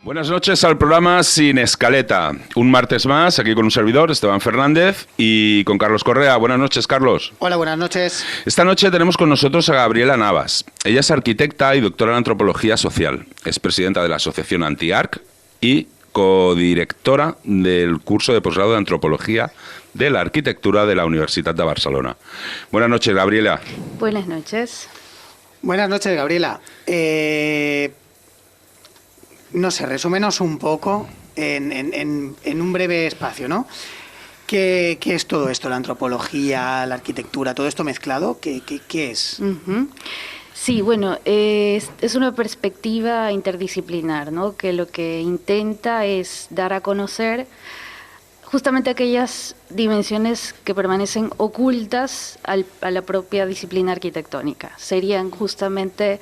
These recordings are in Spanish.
Buenas noches al programa Sin Escaleta. Un martes más, aquí con un servidor, Esteban Fernández, y con Carlos Correa. Buenas noches, Carlos. Hola, buenas noches. Esta noche tenemos con nosotros a Gabriela Navas. Ella es arquitecta y doctora en antropología social. Es presidenta de la asociación Anti-Arc y codirectora del curso de posgrado de antropología de la arquitectura de la Universitat de Barcelona. Buenas noches, Gabriela. Buenas noches. Buenas noches, Gabriela. No sé, resúmenos un poco en un breve espacio, ¿no? ¿Qué es todo esto? La antropología, la arquitectura, todo esto mezclado, ¿qué es? Uh-huh. Sí, bueno, es una perspectiva interdisciplinar, ¿no? Que lo que intenta es dar a conocer justamente aquellas dimensiones que permanecen ocultas a la propia disciplina arquitectónica. Serían justamente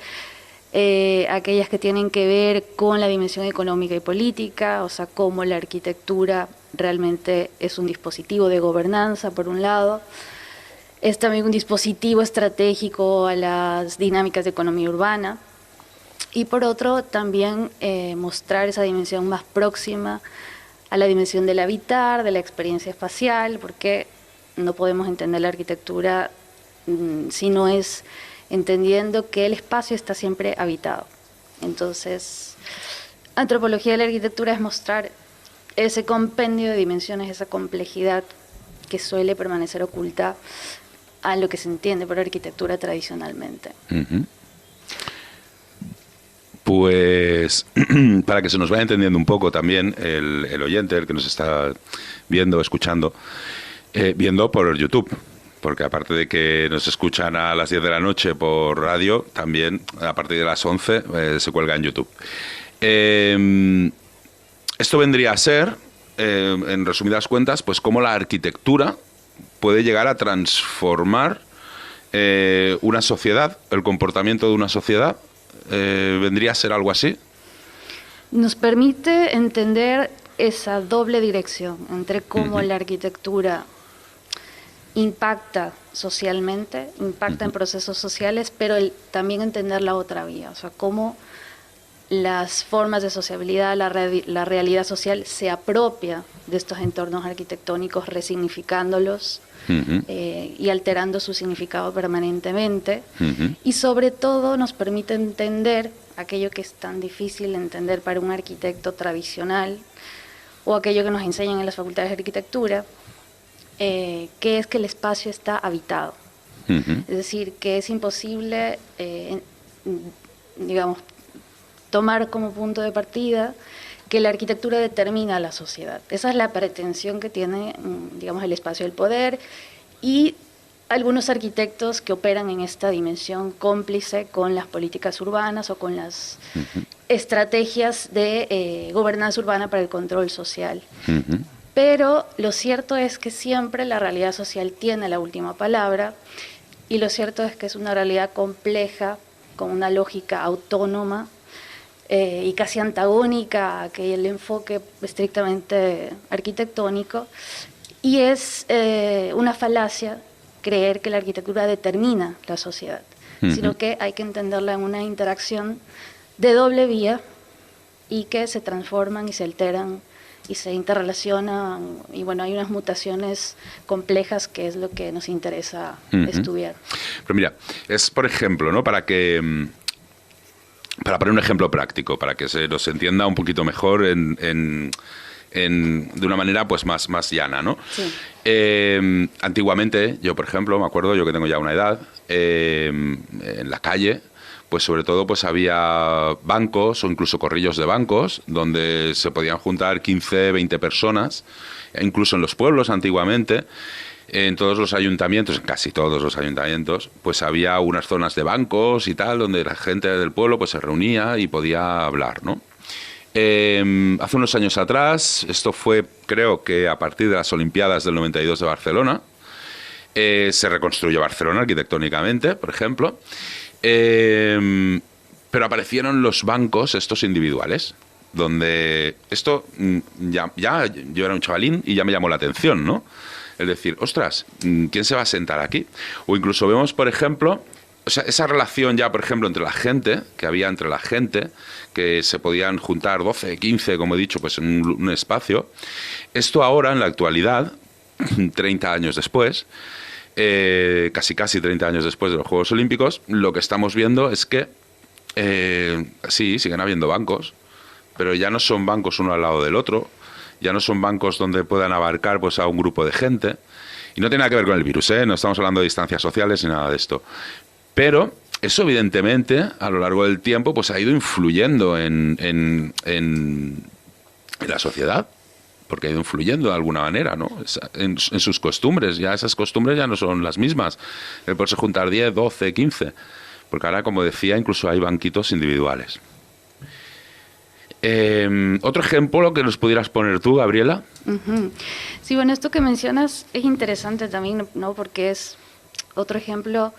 aquellas que tienen que ver con la dimensión económica y política, o sea, cómo la arquitectura realmente es un dispositivo de gobernanza, por un lado. Es también un dispositivo estratégico a las dinámicas de economía urbana. Y por otro, también mostrar esa dimensión más próxima a la dimensión del habitar, de la experiencia espacial, porque no podemos entender la arquitectura si no es entendiendo que el espacio está siempre habitado. Entonces, antropología de la arquitectura es mostrar ese compendio de dimensiones, esa complejidad que suele permanecer oculta a lo que se entiende por arquitectura tradicionalmente. Uh-huh. Pues, para que se nos vaya entendiendo un poco también el oyente, el que nos está viendo, escuchando, viendo por YouTube. Porque aparte de que nos escuchan a las 10 de la noche por radio, también a partir de las 11 se cuelga en YouTube. Esto vendría a ser, en resumidas cuentas, pues cómo la arquitectura puede llegar a transformar una sociedad, el comportamiento de una sociedad. ¿Vendría a ser algo así? Nos permite entender esa doble dirección entre cómo la arquitectura impacta socialmente, impacta en procesos sociales, pero también entender la otra vía, o sea, cómo las formas de sociabilidad, la realidad social se apropia de estos entornos arquitectónicos, resignificándolos y alterando su significado permanentemente. Y sobre todo nos permite entender aquello que es tan difícil de entender para un arquitecto tradicional o aquello que nos enseñan en las facultades de arquitectura, que es que el espacio está habitado. Es decir, que es imposible, digamos, tomar como punto de partida que la arquitectura determina a la sociedad. Esa es la pretensión que tiene, digamos, el espacio del poder y algunos arquitectos que operan en esta dimensión cómplice con las políticas urbanas o con las estrategias de gobernanza urbana para el control social. Pero lo cierto es que siempre la realidad social tiene la última palabra y lo cierto es que es una realidad compleja, con una lógica autónoma y casi antagónica a aquel enfoque estrictamente arquitectónico, y es una falacia creer que la arquitectura determina la sociedad, sino que hay que entenderla en una interacción de doble vía y que se transforman y se alteran y se interrelacionan, y bueno, hay unas mutaciones complejas que es lo que nos interesa estudiar. Pero mira, es por ejemplo, ¿no? Para poner un ejemplo práctico, para que se nos entienda un poquito mejor de una manera pues más llana, ¿no? Sí. Antiguamente, yo por ejemplo, me acuerdo, yo que tengo ya una edad, en la calle, pues sobre todo pues había bancos o incluso corrillos de bancos donde se podían juntar 15, 20 personas, incluso en los pueblos antiguamente. En todos los ayuntamientos, en casi todos los ayuntamientos, pues había unas zonas de bancos y tal, donde la gente del pueblo pues se reunía y podía hablar, ¿no? Hace unos años atrás, esto fue, creo que a partir de las Olimpiadas del 92 de Barcelona, se reconstruyó Barcelona arquitectónicamente, por ejemplo, pero aparecieron los bancos estos individuales, donde esto ya yo era un chavalín y ya me llamó la atención, ¿no? Es decir, ostras, ¿quién se va a sentar aquí? O incluso vemos, por ejemplo, o sea, esa relación ya, por ejemplo, entre la gente, que había entre la gente, que se podían juntar 12, 15, como he dicho, pues en un espacio, esto ahora, en la actualidad, 30 años después, casi 30 años después de los Juegos Olímpicos, lo que estamos viendo es que sí, siguen habiendo bancos, pero ya no son bancos uno al lado del otro, ya no son bancos donde puedan abarcar pues a un grupo de gente, y no tiene nada que ver con el virus, no estamos hablando de distancias sociales ni nada de esto, pero eso evidentemente a lo largo del tiempo pues ha ido influyendo en la sociedad, porque ha ido influyendo de alguna manera, ¿no? En sus costumbres, ya esas costumbres ya no son las mismas, el poderse juntar 10, 12, 15, porque ahora, como decía, incluso hay banquitos individuales. Otro ejemplo que nos pudieras poner tú, Gabriela. Sí, bueno, esto que mencionas es interesante también, ¿no? Porque es otro ejemplo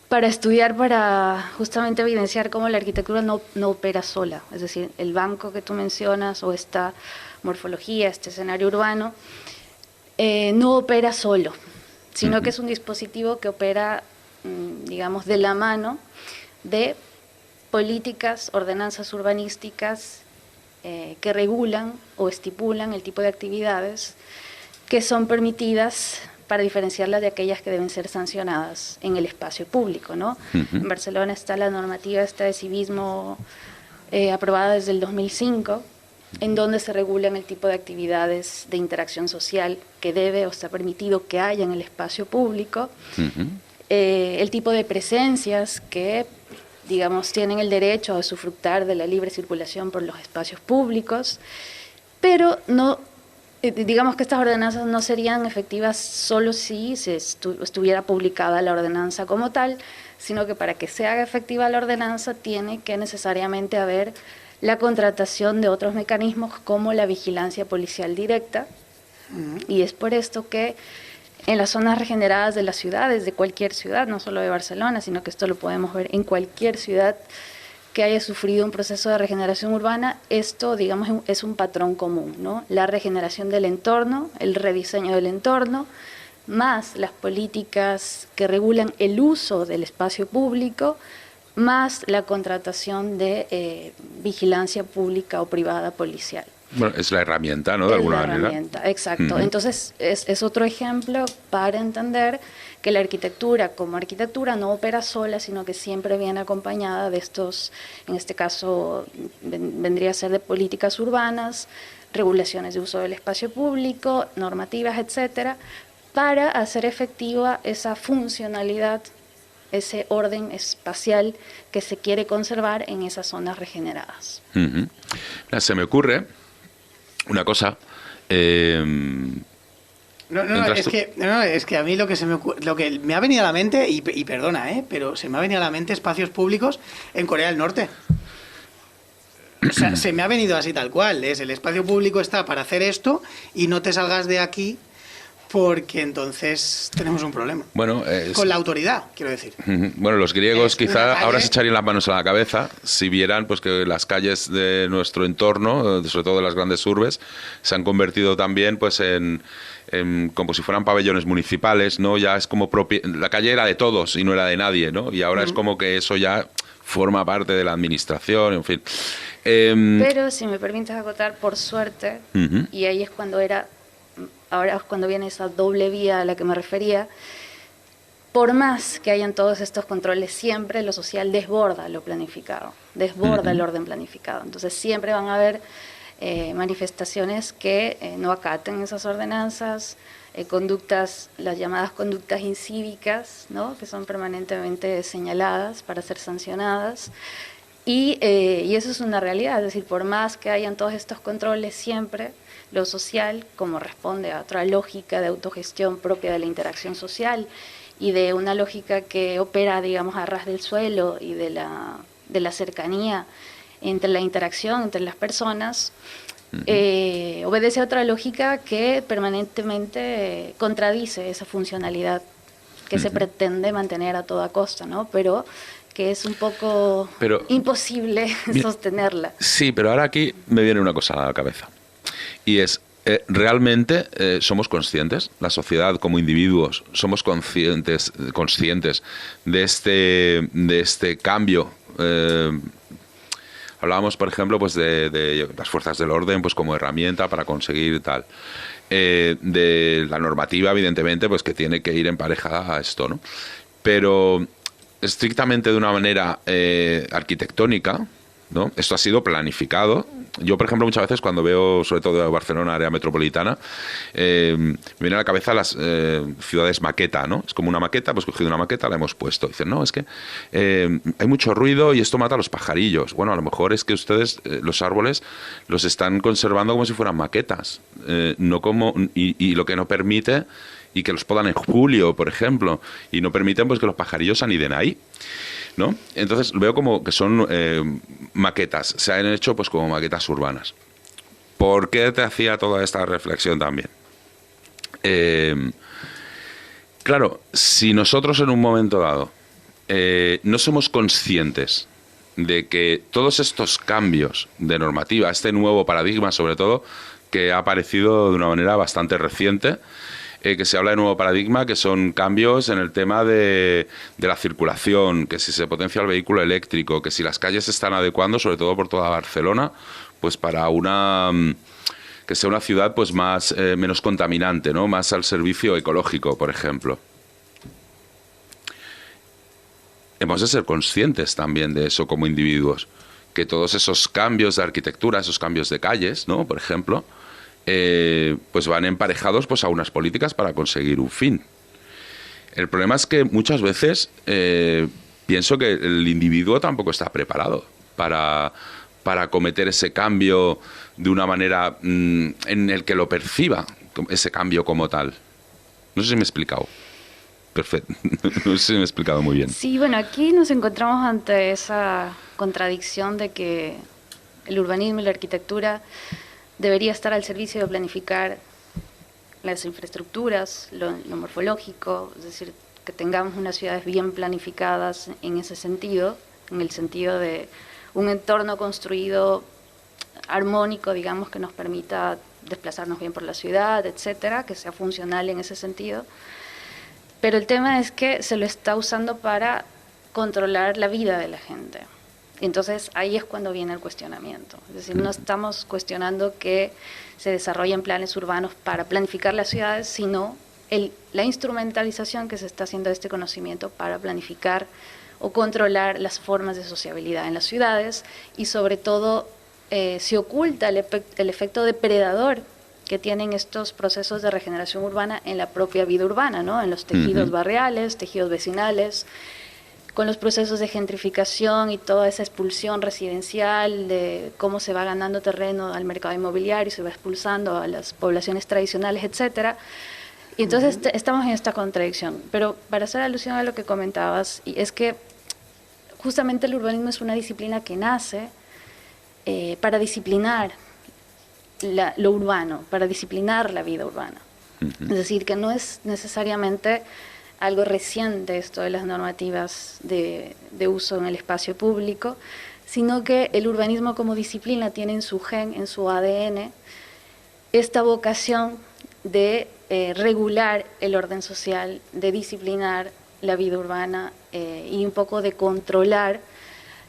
para estudiar, para justamente evidenciar cómo la arquitectura no opera sola. Es decir, el banco que tú mencionas o esta morfología, este escenario urbano, no opera solo, sino que es un dispositivo que opera, digamos, de la mano de políticas, ordenanzas urbanísticas que regulan o estipulan el tipo de actividades que son permitidas para diferenciarlas de aquellas que deben ser sancionadas en el espacio público, ¿no? En Barcelona está la normativa de civismo aprobada desde el 2005, en donde se regulan el tipo de actividades de interacción social que debe o está permitido que haya en el espacio público, el tipo de presencias que, digamos, tienen el derecho a usufructar de la libre circulación por los espacios públicos, pero no, digamos que estas ordenanzas no serían efectivas solo si se estuviera publicada la ordenanza como tal, sino que para que se haga efectiva la ordenanza tiene que necesariamente haber la contratación de otros mecanismos como la vigilancia policial directa, y es por esto que en las zonas regeneradas de las ciudades, de cualquier ciudad, no solo de Barcelona, sino que esto lo podemos ver en cualquier ciudad que haya sufrido un proceso de regeneración urbana, esto, digamos, es un patrón común, ¿no? La regeneración del entorno, el rediseño del entorno, más las políticas que regulan el uso del espacio público, más la contratación de vigilancia pública o privada policial. Bueno, es la herramienta, ¿no? De alguna manera. Es la herramienta, exacto. Entonces, es otro ejemplo para entender que la arquitectura, como arquitectura, no opera sola, sino que siempre viene acompañada de estos, en este caso, vendría a ser de políticas urbanas, regulaciones de uso del espacio público, normativas, etcétera, para hacer efectiva esa funcionalidad, ese orden espacial que se quiere conservar en esas zonas regeneradas. Se me ocurre una cosa. Es que a mí lo que me ha venido a la mente, y perdona, pero se me ha venido a la mente espacios públicos en Corea del Norte. O sea, se me ha venido así tal cual. El espacio público está para hacer esto y no te salgas de aquí, porque entonces tenemos un problema. Bueno, con la autoridad, quiero decir. Bueno, los griegos quizá ahora se echarían las manos a la cabeza si vieran pues que las calles de nuestro entorno, sobre todo de las grandes urbes, se han convertido también pues en como si fueran pabellones municipales, ¿no? Ya es como la calle era de todos y no era de nadie, ¿no? Y ahora es como que eso ya forma parte de la administración, en fin. Pero si me permites acotar, por suerte, y ahí es ahora es cuando viene esa doble vía a la que me refería, por más que hayan todos estos controles, siempre lo social desborda lo planificado, desborda el orden planificado. Entonces siempre van a haber manifestaciones que no acaten esas ordenanzas, conductas, las llamadas conductas incívicas, ¿no? Que son permanentemente señaladas para ser sancionadas. Y eso es una realidad, es decir, por más que hayan todos estos controles, siempre lo social, como responde a otra lógica de autogestión propia de la interacción social y de una lógica que opera, digamos, a ras del suelo y de la cercanía entre la interacción entre las personas, obedece a otra lógica que permanentemente contradice esa funcionalidad que se pretende mantener a toda costa, ¿no? Pero que es un poco imposible sostenerla. Sí, pero ahora aquí me viene una cosa a la cabeza. Y es, ¿Realmente somos conscientes? La sociedad como individuos somos conscientes de este cambio. Hablábamos, por ejemplo, pues de las fuerzas del orden, pues como herramienta para conseguir tal. De la normativa, evidentemente, pues que tiene que ir emparejada a esto, ¿no? Pero estrictamente de una manera arquitectónica, ¿no? Esto ha sido planificado. Yo, por ejemplo, muchas veces cuando veo, sobre todo de Barcelona, área metropolitana, me viene a la cabeza las ciudades maqueta, ¿no? Es como una maqueta, pues cogido una maqueta, la hemos puesto. Dicen, no, es que hay mucho ruido y esto mata a los pajarillos. Bueno, a lo mejor es que ustedes, los árboles, los están conservando como si fueran maquetas. No como, y lo que no permite, y que los podan en julio, por ejemplo, y no permiten pues que los pajarillos aniden ahí, ¿no? Entonces veo como que son maquetas, se han hecho pues como maquetas urbanas. ¿Por qué te hacía toda esta reflexión también? Claro, si nosotros en un momento dado no somos conscientes de que todos estos cambios de normativa, este nuevo paradigma sobre todo, que ha aparecido de una manera bastante reciente, que se habla de nuevo paradigma, que son cambios en el tema de la circulación, que si se potencia el vehículo eléctrico, que si las calles se están adecuando, sobre todo por toda Barcelona, pues para que sea una ciudad pues más menos contaminante, ¿no? Más al servicio ecológico, por ejemplo. Hemos de ser conscientes también de eso como individuos, que todos esos cambios de arquitectura, esos cambios de calles, ¿no? Por ejemplo, pues van emparejados pues a unas políticas para conseguir un fin. El problema es que muchas veces pienso que el individuo tampoco está preparado para cometer ese cambio de una manera en el que lo perciba, ese cambio como tal. No sé si me he explicado. Perfecto. No sé si me he explicado muy bien. Sí, bueno, aquí nos encontramos ante esa contradicción de que el urbanismo y la arquitectura debería estar al servicio de planificar las infraestructuras, lo morfológico, es decir, que tengamos unas ciudades bien planificadas en ese sentido, en el sentido de un entorno construido armónico, digamos, que nos permita desplazarnos bien por la ciudad, etcétera, que sea funcional en ese sentido. Pero el tema es que se lo está usando para controlar la vida de la gente. Entonces ahí es cuando viene el cuestionamiento. Es decir, no estamos cuestionando que se desarrollen planes urbanos para planificar las ciudades, sino la instrumentalización que se está haciendo de este conocimiento para planificar o controlar las formas de sociabilidad en las ciudades, y sobre todo se oculta el efecto depredador que tienen estos procesos de regeneración urbana en la propia vida urbana, ¿no? En los tejidos barriales, tejidos vecinales, con los procesos de gentrificación y toda esa expulsión residencial, de cómo se va ganando terreno al mercado inmobiliario y se va expulsando a las poblaciones tradicionales, etcétera. Y entonces estamos en esta contradicción. Pero para hacer alusión a lo que comentabas, y es que justamente el urbanismo es una disciplina que nace para disciplinar lo urbano, para disciplinar la vida urbana. Es decir, que no es necesariamente algo reciente esto de las normativas de uso en el espacio público, sino que el urbanismo como disciplina tiene en su gen, en su ADN, esta vocación de regular el orden social, de disciplinar la vida urbana y un poco de controlar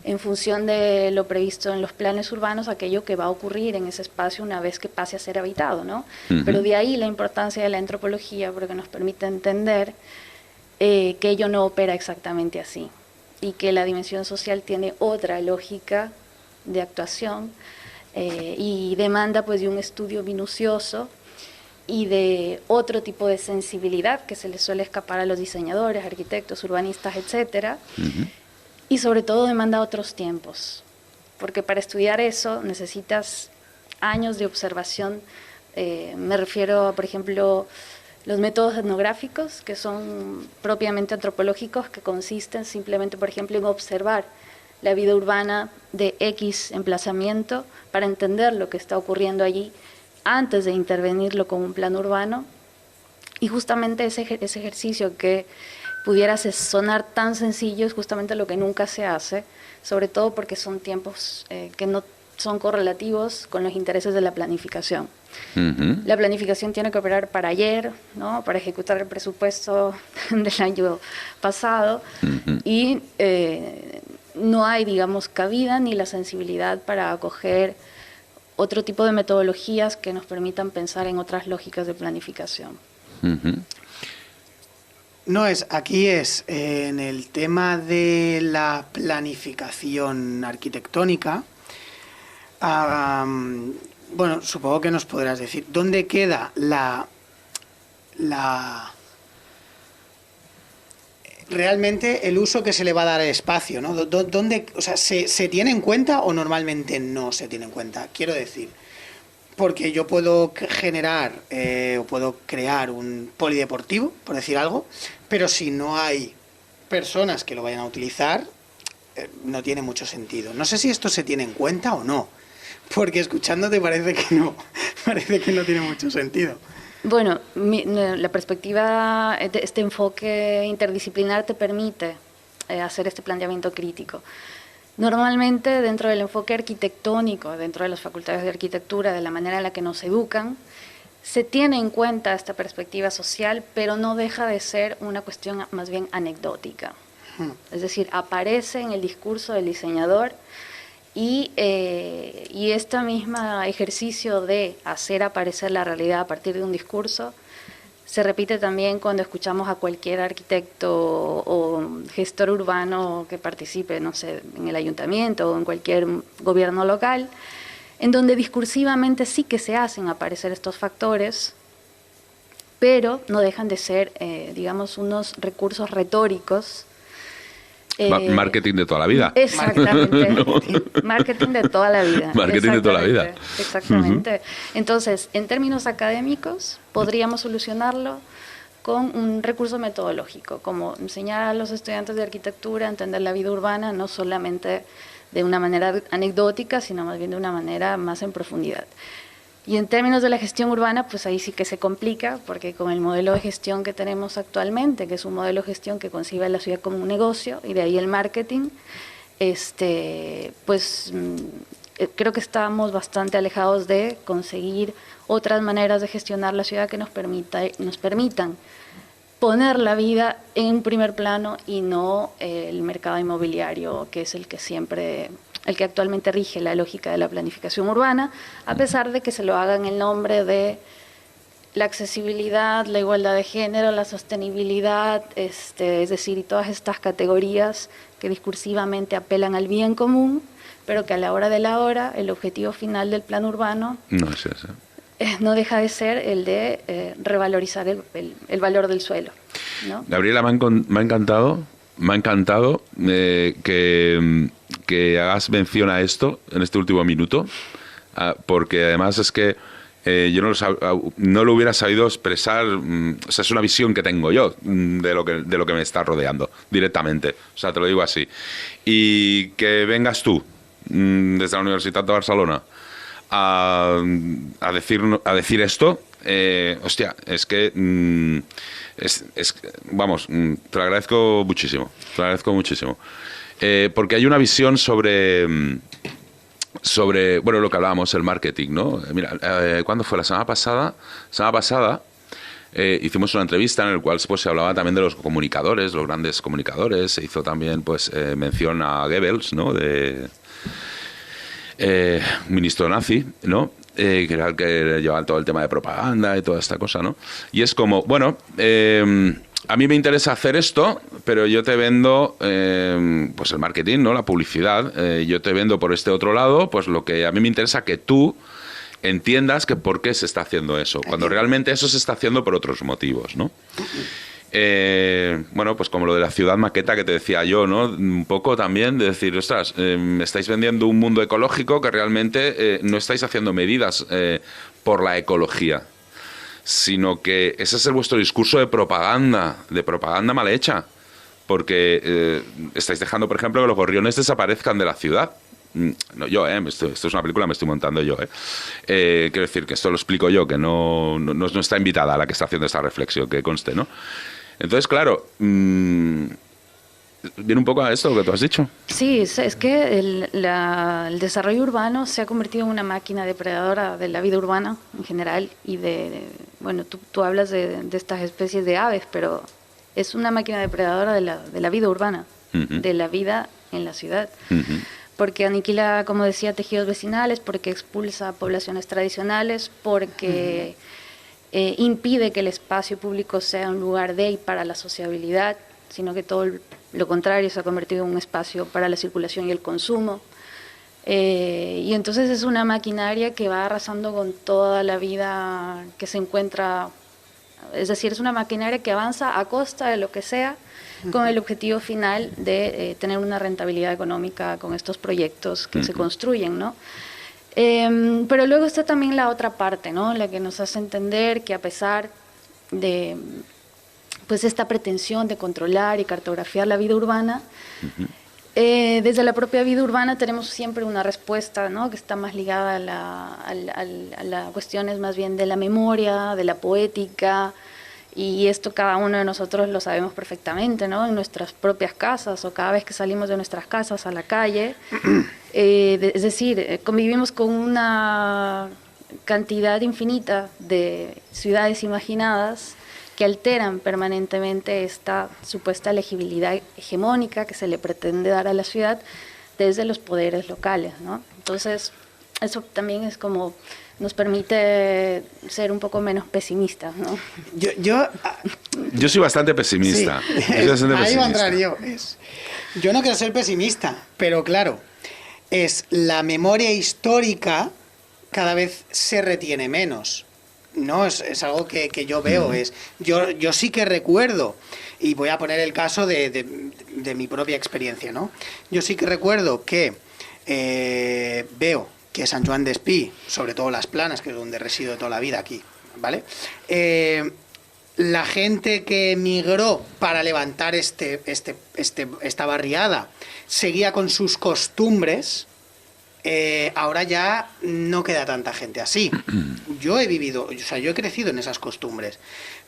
en función de lo previsto en los planes urbanos aquello que va a ocurrir en ese espacio una vez que pase a ser habitado, ¿no? Pero de ahí la importancia de la antropología, porque nos permite entender que ello no opera exactamente así y que la dimensión social tiene otra lógica de actuación y demanda pues de un estudio minucioso y de otro tipo de sensibilidad que se les suele escapar a los diseñadores, arquitectos, urbanistas, etcétera. Y sobre todo demanda otros tiempos, porque para estudiar eso necesitas años de observación. Me refiero a, por ejemplo, los métodos etnográficos, que son propiamente antropológicos, que consisten simplemente, por ejemplo, en observar la vida urbana de X emplazamiento para entender lo que está ocurriendo allí antes de intervenirlo con un plan urbano. Y justamente ese ejercicio que pudiera sonar tan sencillo es justamente lo que nunca se hace, sobre todo porque son tiempos que no son correlativos con los intereses de la planificación. La planificación tiene que operar para ayer, ¿no? Para ejecutar el presupuesto del año pasado, y no hay, digamos, cabida ni la sensibilidad para acoger otro tipo de metodologías que nos permitan pensar en otras lógicas de planificación. No es, aquí es en el tema de la planificación arquitectónica. Bueno, supongo que nos podrás decir dónde queda realmente el uso que se le va a dar al espacio, ¿no? ¿Dónde, o sea, se tiene en cuenta o normalmente no se tiene en cuenta? Quiero decir, porque yo puedo generar o puedo crear un polideportivo, por decir algo, pero si no hay personas que lo vayan a utilizar, no tiene mucho sentido. No sé si esto se tiene en cuenta o no, porque escuchándote parece que no tiene mucho sentido. Bueno, la perspectiva, este enfoque interdisciplinar te permite hacer este planteamiento crítico. Normalmente, dentro del enfoque arquitectónico, dentro de las facultades de arquitectura, de la manera en la que nos educan, se tiene en cuenta esta perspectiva social, pero no deja de ser una cuestión más bien anecdótica. Es decir, aparece en el discurso del diseñador y este mismo ejercicio de hacer aparecer la realidad a partir de un discurso se repite también cuando escuchamos a cualquier arquitecto o gestor urbano que participe, no sé, en el ayuntamiento o en cualquier gobierno local, en donde discursivamente sí que se hacen aparecer estos factores, pero no dejan de ser, digamos, unos recursos retóricos. Marketing de toda la vida. Exactamente. ¿No? Marketing de toda la vida. Marketing de toda la vida. Exactamente. Entonces, en términos académicos, podríamos solucionarlo con un recurso metodológico, como enseñar a los estudiantes de arquitectura a entender la vida urbana, no solamente de una manera anecdótica, sino más bien de una manera más en profundidad. Y en términos de la gestión urbana, pues ahí sí que se complica, porque con el modelo de gestión que tenemos actualmente, que es un modelo de gestión que concibe a la ciudad como un negocio, y de ahí el marketing, pues creo que estamos bastante alejados de conseguir otras maneras de gestionar la ciudad que nos permitan poner la vida en un primer plano y no el mercado inmobiliario, que es el que actualmente rige la lógica de la planificación urbana, a pesar de que se lo haga en el nombre de la accesibilidad, la igualdad de género, la sostenibilidad, es decir, y todas estas categorías que discursivamente apelan al bien común, pero que a la hora de la hora, el objetivo final del plan urbano no es ese. No deja de ser el de revalorizar el valor del suelo, ¿no? Gabriela, me ha encantado que hagas mención a esto en este último minuto, porque además es que yo no lo hubiera sabido expresar. O sea, es una visión que tengo yo de lo que me está rodeando directamente. O sea, te lo digo así. Y que vengas tú desde la Universitat de Barcelona a decir esto, hostia, es que vamos, te lo agradezco muchísimo. Porque hay una visión sobre bueno, lo que hablábamos, el marketing, ¿no? Mira, ¿cuándo fue? La semana pasada hicimos una entrevista en la cual pues se hablaba también de los comunicadores, los grandes comunicadores. Se hizo también pues mención a Goebbels, ¿no? Ministro nazi, ¿no? Que era el que llevaba todo el tema de propaganda y toda esta cosa, ¿no? Y es como, bueno, a mí me interesa hacer esto, pero yo te vendo pues el marketing, ¿no? La publicidad. Yo te vendo por este otro lado, pues lo que a mí me interesa que tú entiendas que por qué se está haciendo eso, cuando realmente eso se está haciendo por otros motivos, ¿no? Bueno, pues como lo de la ciudad maqueta que te decía yo, ¿no? Un poco también de decir, ostras, me estáis vendiendo un mundo ecológico que realmente no estáis haciendo medidas por la ecología, sino que ese es vuestro discurso de propaganda mal hecha, porque estáis dejando, por ejemplo, que los gorriones desaparezcan de la ciudad. No, yo, esto es una película, me estoy montando yo. Quiero decir que esto lo explico yo, que no está invitada a la que está haciendo esta reflexión, que conste, ¿no? Entonces, claro, viene un poco a esto lo que tú has dicho. Sí, es que el desarrollo urbano se ha convertido en una máquina depredadora de la vida urbana en general y bueno, tú hablas de estas especies de aves, pero es una máquina depredadora de la vida urbana, de la vida en la ciudad. Porque aniquila, como decía, tejidos vecinales, porque expulsa poblaciones tradicionales, porque impide que el espacio público sea un lugar de y para la sociabilidad, sino que todo lo contrario, se ha convertido en un espacio para la circulación y el consumo. Y entonces es una maquinaria que va arrasando con toda la vida que se encuentra, es decir, es una maquinaria que avanza a costa de lo que sea, con el objetivo final de tener una rentabilidad económica con estos proyectos que se construyen, ¿no? Pero luego está también la otra parte, ¿no? La que nos hace entender que a pesar de pues esta pretensión de controlar y cartografiar la vida urbana, desde la propia vida urbana tenemos siempre una respuesta, ¿no? Que está más ligada a las cuestiones más bien de la memoria, de la poética, y esto cada uno de nosotros lo sabemos perfectamente, ¿no? En nuestras propias casas o cada vez que salimos de nuestras casas a la calle. Es decir, convivimos con una cantidad infinita de ciudades imaginadas que alteran permanentemente esta supuesta legibilidad hegemónica que se le pretende dar a la ciudad desde los poderes locales, ¿no? Entonces, eso también es como nos permite ser un poco menos pesimistas, ¿no? Yo soy bastante pesimista. Sí. Yo soy bastante Ahí va a pesimista. entrar yo. Yo no quiero ser pesimista, pero claro, es la memoria histórica cada vez se retiene menos. No, es algo que yo veo. Yo sí que recuerdo, y voy a poner el caso de mi propia experiencia, ¿no? Yo sí que recuerdo que veo que Sant Joan d'Espí, sobre todo Las Planas, que es donde resido toda la vida aquí, ¿vale? La gente que emigró para levantar esta barriada seguía con sus costumbres. Ahora ya no queda tanta gente así. Yo he crecido en esas costumbres,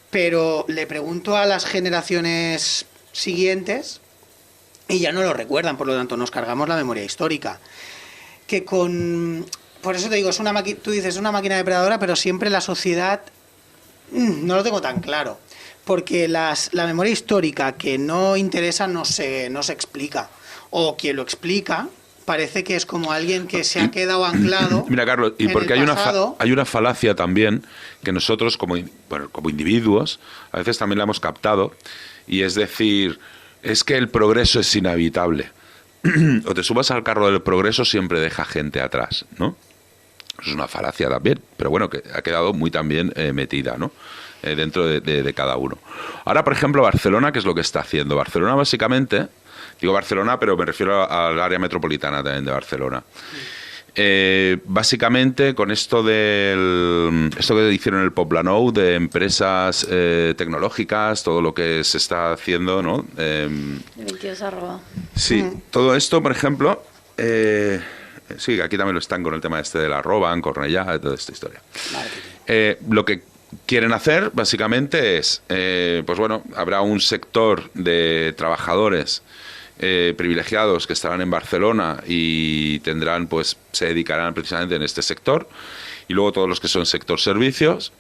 pero le pregunto a las generaciones siguientes y ya no lo recuerdan, por lo tanto nos cargamos la memoria histórica. Por eso te digo, tú dices es una máquina depredadora, pero siempre la sociedad no lo tengo tan claro, porque la memoria histórica que no interesa no se explica, o quien lo explica parece que es como alguien que se ha quedado anclado. Mira, Carlos, y porque hay una falacia también que nosotros como individuos a veces también la hemos captado, y es decir, es que el progreso es inevitable. O te subas al carro del progreso, siempre deja gente atrás, ¿no? Eso es una falacia también, pero bueno, que ha quedado muy también metida, ¿no? Dentro de cada uno. Ahora, por ejemplo, Barcelona, ¿qué es lo que está haciendo? Barcelona, básicamente, digo Barcelona, pero me refiero al área metropolitana también de Barcelona. Básicamente, con esto que hicieron el Poblenou, de empresas tecnológicas, todo lo que se está haciendo, ¿no? De 22@. Sí, todo esto, por ejemplo, sí, aquí también lo están con el tema de la roba, en Cornellá, toda esta historia. Lo que quieren hacer, básicamente, es, pues bueno, habrá un sector de trabajadores privilegiados que estarán en Barcelona y tendrán, pues, se dedicarán precisamente en este sector, y luego todos los que son sector servicios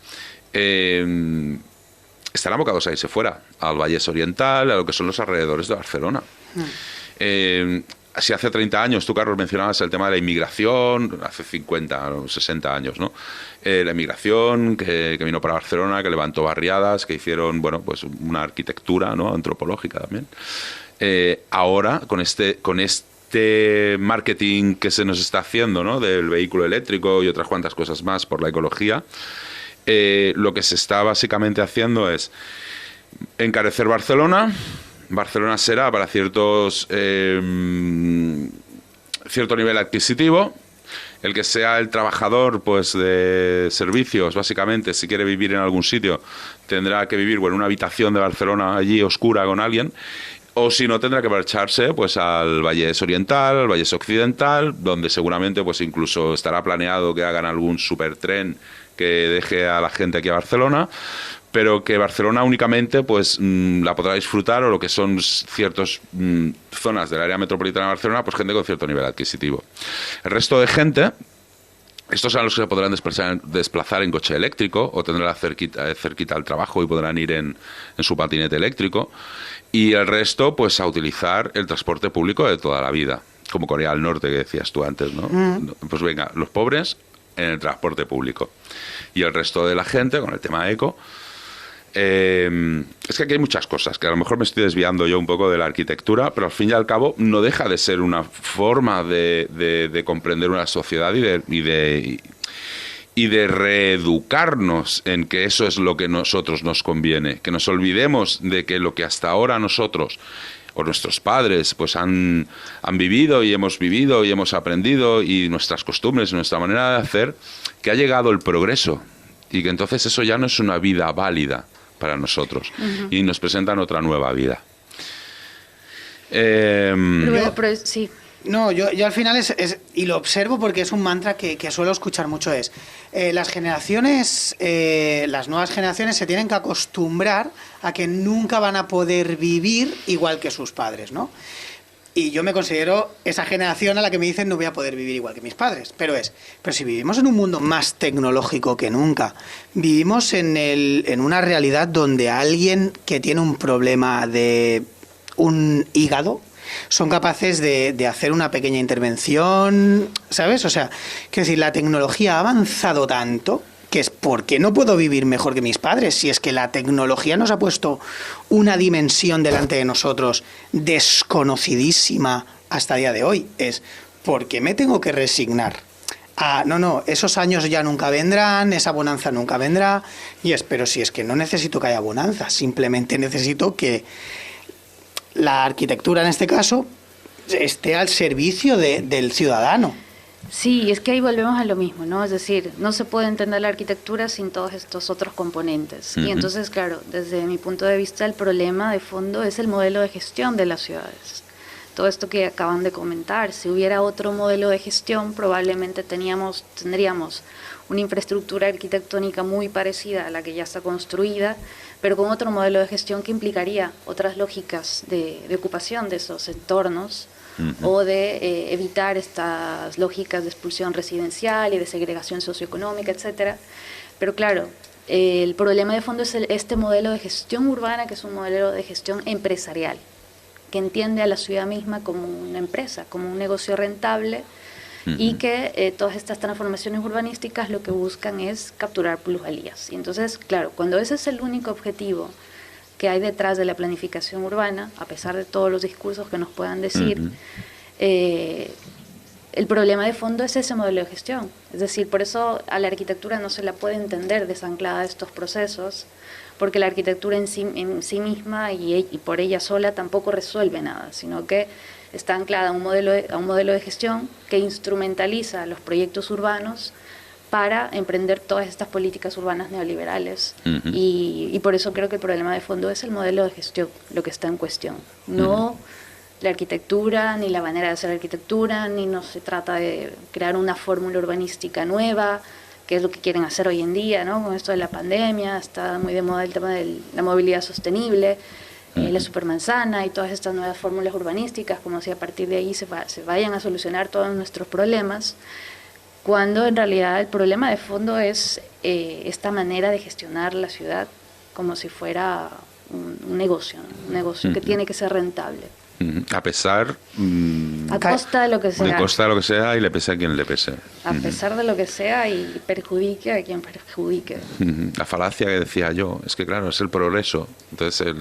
estarán abocados a irse fuera, al Vallès Oriental, a lo que son los alrededores de Barcelona. Si hace 30 años, tú, Carlos, mencionabas el tema de la inmigración, hace 50 o 60 años, ¿no? La inmigración que vino para Barcelona, que levantó barriadas, que hicieron, bueno, pues una arquitectura, ¿no?, antropológica también. Ahora, con este marketing que se nos está haciendo, ¿no?, del vehículo eléctrico y otras cuantas cosas más por la ecología, lo que se está básicamente haciendo es encarecer Barcelona. Barcelona será para cierto nivel adquisitivo. El que sea el trabajador, pues, de servicios, básicamente, si quiere vivir en algún sitio, tendrá que vivir en una habitación de Barcelona allí oscura con alguien. O si no, tendrá que marcharse pues al Vallés Oriental, al Vallés Occidental, donde seguramente pues incluso estará planeado que hagan algún supertren que deje a la gente aquí a Barcelona, pero que Barcelona únicamente pues la podrá disfrutar, o lo que son ciertas zonas del área metropolitana de Barcelona, pues gente con cierto nivel adquisitivo. El resto de gente, estos son los que se podrán desplazar en coche eléctrico, o tendrán cerquita al trabajo y podrán ir en su patinete eléctrico. Y el resto, pues a utilizar el transporte público de toda la vida, como Corea del Norte, que decías tú antes, ¿no? Pues venga, los pobres en el transporte público. Y el resto de la gente, con el tema eco... es que aquí hay muchas cosas, que a lo mejor me estoy desviando yo un poco de la arquitectura, pero al fin y al cabo no deja de ser una forma de comprender una sociedad y de reeducarnos en que eso es lo que a nosotros nos conviene, que nos olvidemos de que lo que hasta ahora nosotros o nuestros padres pues han vivido y hemos aprendido, y nuestras costumbres, nuestra manera de hacer, que ha llegado el progreso y que entonces eso ya no es una vida válida para nosotros y nos presentan otra nueva vida. Sí. No, yo al final y lo observo porque es un mantra que suelo escuchar mucho, las generaciones, las nuevas generaciones se tienen que acostumbrar a que nunca van a poder vivir igual que sus padres, ¿no? Y yo me considero esa generación a la que me dicen no voy a poder vivir igual que mis padres, pero si vivimos en un mundo más tecnológico que nunca, vivimos en una realidad donde alguien que tiene un problema de un hígado son capaces de hacer una pequeña intervención, ¿sabes? O sea, quiero decir, la tecnología ha avanzado tanto que es porque no puedo vivir mejor que mis padres, si es que la tecnología nos ha puesto una dimensión delante de nosotros desconocidísima hasta el día de hoy. Es porque me tengo que resignar a, no, esos años ya nunca vendrán, esa bonanza nunca vendrá, pero si es que no necesito que haya bonanza, simplemente necesito que la arquitectura en este caso esté al servicio del ciudadano. Sí, es que ahí volvemos a lo mismo, ¿no? Es decir, no se puede entender la arquitectura sin todos estos otros componentes. Y entonces, claro, desde mi punto de vista, el problema de fondo es el modelo de gestión de las ciudades. Todo esto que acaban de comentar, si hubiera otro modelo de gestión, probablemente tendríamos una infraestructura arquitectónica muy parecida a la que ya está construida, pero con otro modelo de gestión que implicaría otras lógicas de ocupación de esos entornos, o de evitar estas lógicas de expulsión residencial y de segregación socioeconómica, etcétera. Pero claro, el problema de fondo es este modelo de gestión urbana, que es un modelo de gestión empresarial, que entiende a la ciudad misma como una empresa, como un negocio rentable, y que todas estas transformaciones urbanísticas lo que buscan es capturar plusvalías. Y entonces, claro, cuando ese es el único objetivo que hay detrás de la planificación urbana, a pesar de todos los discursos que nos puedan decir, el problema de fondo es ese modelo de gestión. Es decir, por eso a la arquitectura no se la puede entender desanclada de estos procesos, porque la arquitectura en sí misma y por ella sola tampoco resuelve nada, sino que está anclada a un modelo de gestión que instrumentaliza los proyectos urbanos para emprender todas estas políticas urbanas neoliberales. Y por eso creo que el problema de fondo es el modelo de gestión, lo que está en cuestión. No la arquitectura, ni la manera de hacer arquitectura, ni no se trata de crear una fórmula urbanística nueva, que es lo que quieren hacer hoy en día, ¿no? Con esto de la pandemia, está muy de moda el tema de la movilidad sostenible, la supermanzana y todas estas nuevas fórmulas urbanísticas, como si a partir de ahí se vayan a solucionar todos nuestros problemas, cuando en realidad el problema de fondo es esta manera de gestionar la ciudad como si fuera un negocio, ¿no? Un negocio que tiene que ser rentable. A pesar... a costa de lo que sea. A costa de lo que sea y le pese a quien le pese. A pesar de lo que sea y perjudique a quien perjudique. La falacia que decía yo, es que claro, es el progreso. Entonces,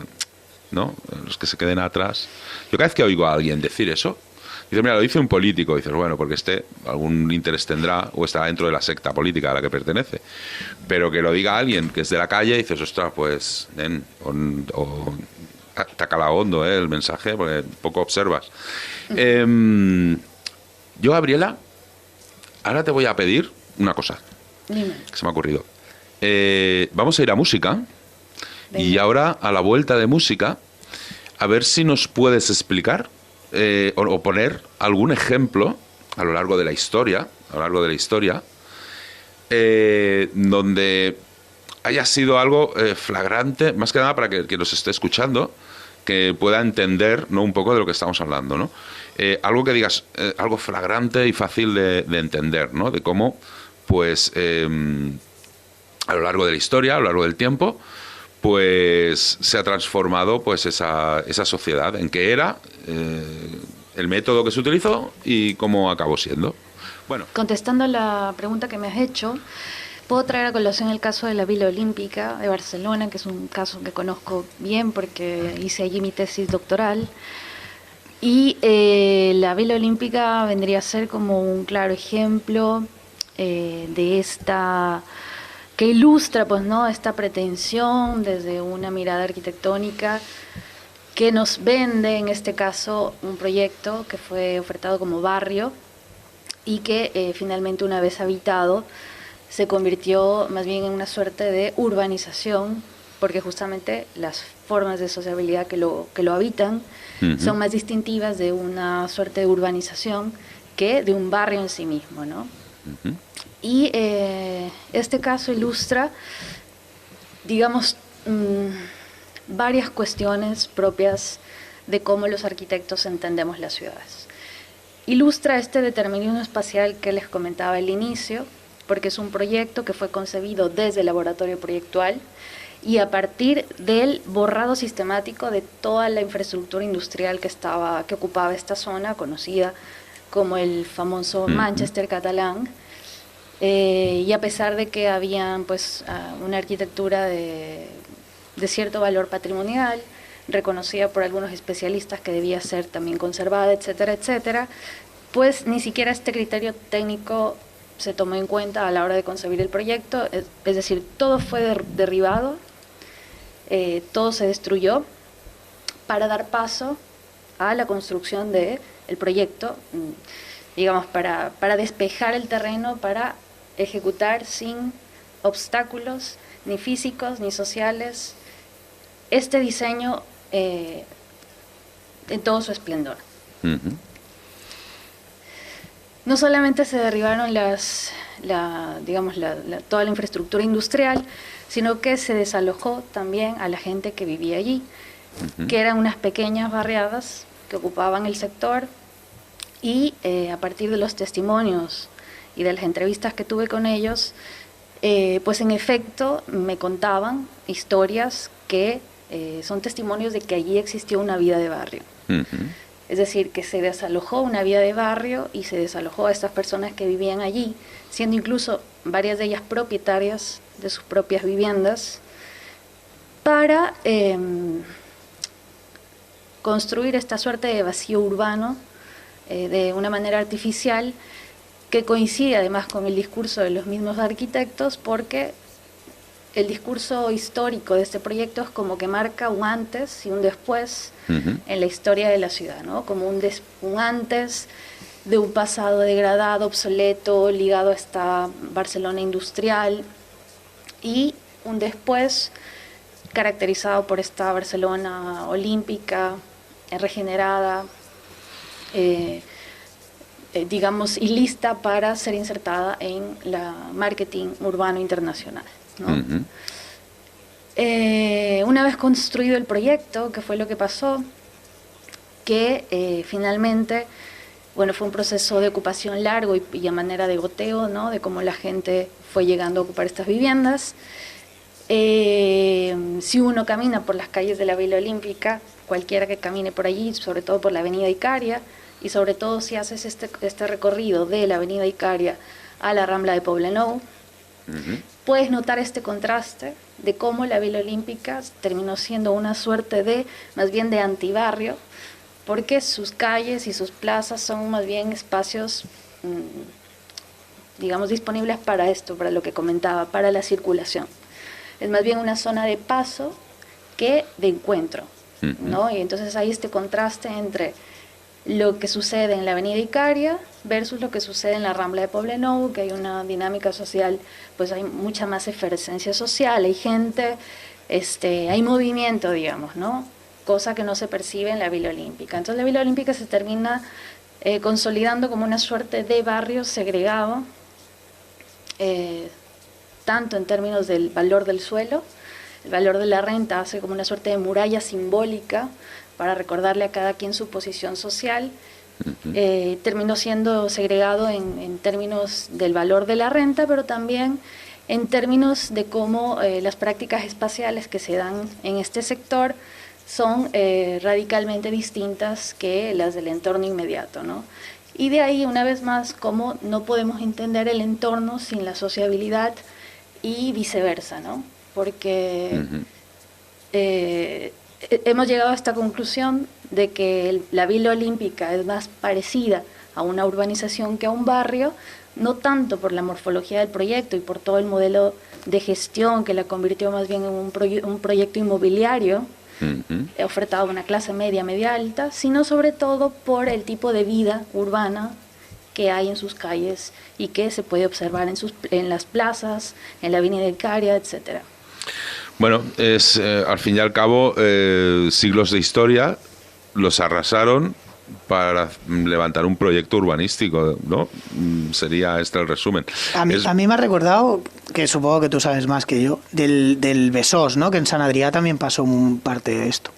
¿no? Los que se queden atrás... Yo cada vez que oigo a alguien decir eso, dice, mira, lo dice un político, dices, bueno, porque algún interés tendrá o está dentro de la secta política a la que pertenece. Pero que lo diga alguien que es de la calle, dices, ostras, pues, te cala hondo el mensaje, porque poco observas. Yo, Gabriela, ahora te voy a pedir una cosa. Dime. Que se me ha ocurrido. Vamos a ir a música. Venga. Y ahora, a la vuelta de música, a ver si nos puedes explicar o poner algún ejemplo a lo largo de la historia, donde haya sido algo flagrante, más que nada para que nos esté escuchando, que pueda entender, ¿no?, un poco de lo que estamos hablando, ¿no? Algo que digas, algo flagrante y fácil de entender, ¿no? De cómo, pues, a lo largo de la historia, a lo largo del tiempo, pues se ha transformado, pues, esa sociedad, en qué era, el método que se utilizó y cómo acabó siendo. Bueno. Contestando la pregunta que me has hecho, puedo traer a colación el caso de la Vila Olímpica de Barcelona, que es un caso que conozco bien porque hice allí mi tesis doctoral. Y la Vila Olímpica vendría a ser como un claro ejemplo de esta, que ilustra, pues, ¿no?, esta pretensión desde una mirada arquitectónica que nos vende, en este caso, un proyecto que fue ofertado como barrio y que finalmente, una vez habitado, se convirtió más bien en una suerte de urbanización, porque justamente las formas de sociabilidad que lo habitan son más distintivas de una suerte de urbanización que de un barrio en sí mismo, ¿no? Y este caso ilustra, digamos, varias cuestiones propias de cómo los arquitectos entendemos las ciudades. Ilustra este determinismo espacial que les comentaba al inicio, porque es un proyecto que fue concebido desde el laboratorio proyectual y a partir del borrado sistemático de toda la infraestructura industrial que ocupaba esta zona, conocida como el famoso Manchester catalán, y a pesar de que había, pues, una arquitectura de cierto valor patrimonial, reconocida por algunos especialistas que debía ser también conservada, etcétera, etcétera, pues ni siquiera este criterio técnico se tomó en cuenta a la hora de concebir el proyecto, es decir, todo fue derribado, todo se destruyó para dar paso a la construcción del proyecto, digamos, para despejar el terreno, para ejecutar sin obstáculos ni físicos ni sociales este diseño en todo su esplendor. No solamente se derribaron toda la infraestructura industrial, sino que se desalojó también a la gente que vivía allí, que eran unas pequeñas barriadas que ocupaban el sector, y a partir de los testimonios y de las entrevistas que tuve con ellos, pues en efecto me contaban historias que son testimonios de que allí existió una vida de barrio. Es decir, que se desalojó una vida de barrio y se desalojó a estas personas que vivían allí, siendo incluso varias de ellas propietarias de sus propias viviendas, para construir esta suerte de vacío urbano de una manera artificial, que coincide además con el discurso de los mismos arquitectos, porque el discurso histórico de este proyecto es como que marca un antes y un después en la historia de la ciudad, ¿no? Como un antes de un pasado degradado, obsoleto, ligado a esta Barcelona industrial, y un después caracterizado por esta Barcelona olímpica, regenerada, digamos, y lista para ser insertada en la marketing urbano internacional, ¿no? Una vez construido el proyecto, ¿qué fue lo que pasó? Que finalmente, bueno, fue un proceso de ocupación largo y a manera de goteo, ¿no?, de cómo la gente fue llegando a ocupar estas viviendas. Si uno camina por las calles de la Vila Olímpica, cualquiera que camine por allí, sobre todo por la avenida Icaria, y sobre todo si haces este recorrido de la avenida Icaria a la Rambla de Poblenou, puedes notar este contraste de cómo la Vila Olímpica terminó siendo una suerte de, más bien de antibarrio, porque sus calles y sus plazas son más bien espacios, digamos, disponibles para esto, para lo que comentaba, para la circulación. Es más bien una zona de paso que de encuentro, ¿no? Y entonces hay este contraste entre lo que sucede en la avenida Icaria versus lo que sucede en la Rambla de Poblenou, que hay una dinámica social, pues hay mucha más efervescencia social, hay gente, hay movimiento, digamos, ¿no? cosa que no se percibe en la Villa Olímpica. Entonces la Villa Olímpica se termina consolidando como una suerte de barrio segregado, tanto en términos del valor del suelo, el valor de la renta hace como una suerte de muralla simbólica para recordarle a cada quien su posición social. Terminó siendo segregado en términos del valor de la renta, pero también en términos de cómo las prácticas espaciales que se dan en este sector son radicalmente distintas que las del entorno inmediato, ¿no? Y de ahí, una vez más, cómo no podemos entender el entorno sin la sociabilidad y viceversa, ¿no? Porque hemos llegado a esta conclusión de que la Villa Olímpica es más parecida a una urbanización que a un barrio, no tanto por la morfología del proyecto y por todo el modelo de gestión que la convirtió más bien en un proyecto inmobiliario ofertado a una clase media, media alta, sino sobre todo por el tipo de vida urbana que hay en sus calles y que se puede observar en las plazas, en la Avenida Icaria, etcétera. Bueno, es al fin y al cabo siglos de historia los arrasaron para levantar un proyecto urbanístico, ¿no? Sería este el resumen. A mí me ha recordado, que supongo que tú sabes más que yo, del Besós, ¿no? Que en Sant Adrià también pasó parte de esto,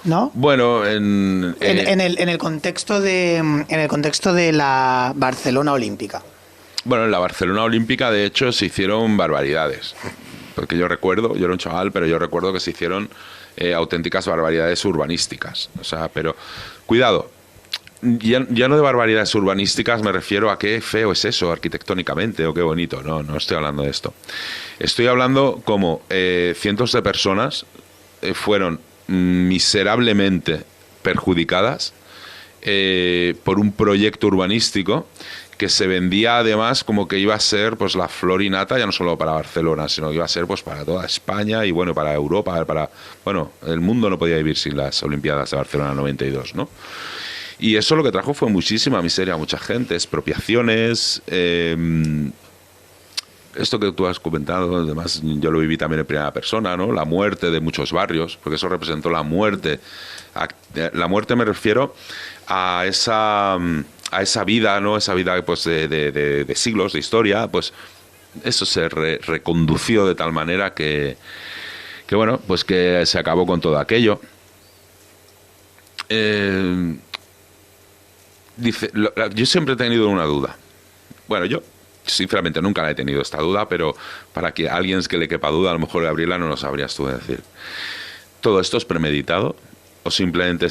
¿no? Bueno, en el contexto de la Barcelona Olímpica. Bueno, en la Barcelona Olímpica, de hecho, se hicieron barbaridades. Porque yo era un chaval, pero yo recuerdo que se hicieron auténticas barbaridades urbanísticas. O sea, pero cuidado, ya no de barbaridades urbanísticas me refiero a qué feo es eso arquitectónicamente o qué bonito. No estoy hablando de esto. Estoy hablando como cientos de personas fueron miserablemente perjudicadas por un proyecto urbanístico que se vendía además como que iba a ser pues la flor y nata, ya no solo para Barcelona, sino que iba a ser pues para toda España y bueno, para Europa, el mundo no podía vivir sin las Olimpiadas de Barcelona 92, ¿no? Y eso lo que trajo fue muchísima miseria a mucha gente, expropiaciones, esto que tú has comentado, además yo lo viví también en primera persona, ¿no? La muerte de muchos barrios, porque eso representó la muerte. La muerte me refiero a esa vida, ¿no? Esa vida pues de siglos de historia, pues eso se recondució de tal manera que bueno, pues que se acabó con todo aquello. Yo siempre he tenido una duda. Bueno, yo sinceramente nunca la he tenido esta duda, pero para que a alguien que le quepa duda, a lo mejor Gabriela no lo sabrías tú decir. ¿Todo esto es premeditado o simplemente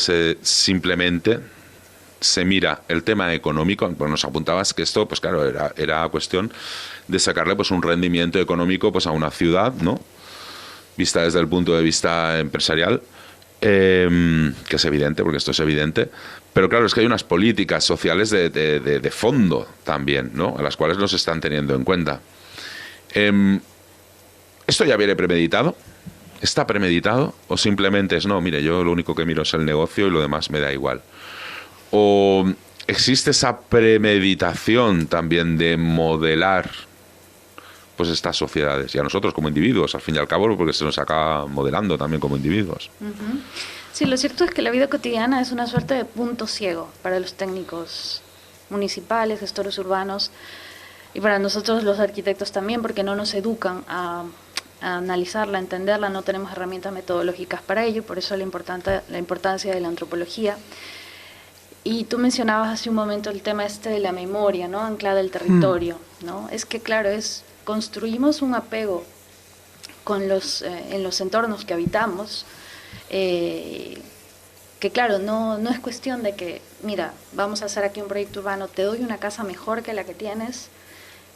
se mira el tema económico? Pues nos apuntabas que esto, pues claro, era cuestión de sacarle pues un rendimiento económico pues a una ciudad, ¿no? Vista desde el punto de vista empresarial, que es evidente, porque esto es evidente, pero claro, es que hay unas políticas sociales de fondo también, ¿no? A las cuales no se están teniendo en cuenta. ¿Esto ya viene premeditado? ¿Está premeditado? ¿O simplemente es, no, mire, yo lo único que miro es el negocio y lo demás me da igual? ¿O existe esa premeditación también de modelar pues estas sociedades y a nosotros como individuos, al fin y al cabo, porque se nos acaba modelando también como individuos? Sí, lo cierto es que la vida cotidiana es una suerte de punto ciego para los técnicos municipales, gestores urbanos y para nosotros los arquitectos también, porque no nos educan a analizarla, a entenderla, no tenemos herramientas metodológicas para ello, por eso la importancia de la antropología. Y tú mencionabas hace un momento el tema de la memoria, ¿no? Anclada al territorio, ¿no? Es que claro, construimos un apego en los entornos que habitamos, que claro, no es cuestión de que, mira, vamos a hacer aquí un proyecto urbano, te doy una casa mejor que la que tienes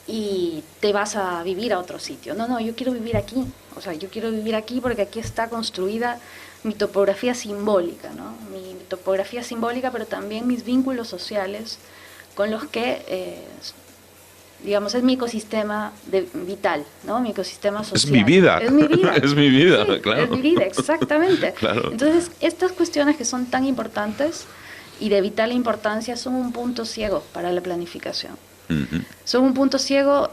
y te vas a vivir a otro sitio. No, yo quiero vivir aquí, o sea, yo quiero vivir aquí porque aquí está construida mi topografía simbólica, ¿no? Mi topografía simbólica, pero también mis vínculos sociales con los que, digamos, es mi ecosistema vital, ¿no? Mi ecosistema social. Es mi vida. Es mi vida. Es mi vida, sí, claro. Es mi vida, exactamente. Claro. Entonces, estas cuestiones que son tan importantes y de vital importancia son un punto ciego para la planificación. Ujú. Son un punto ciego,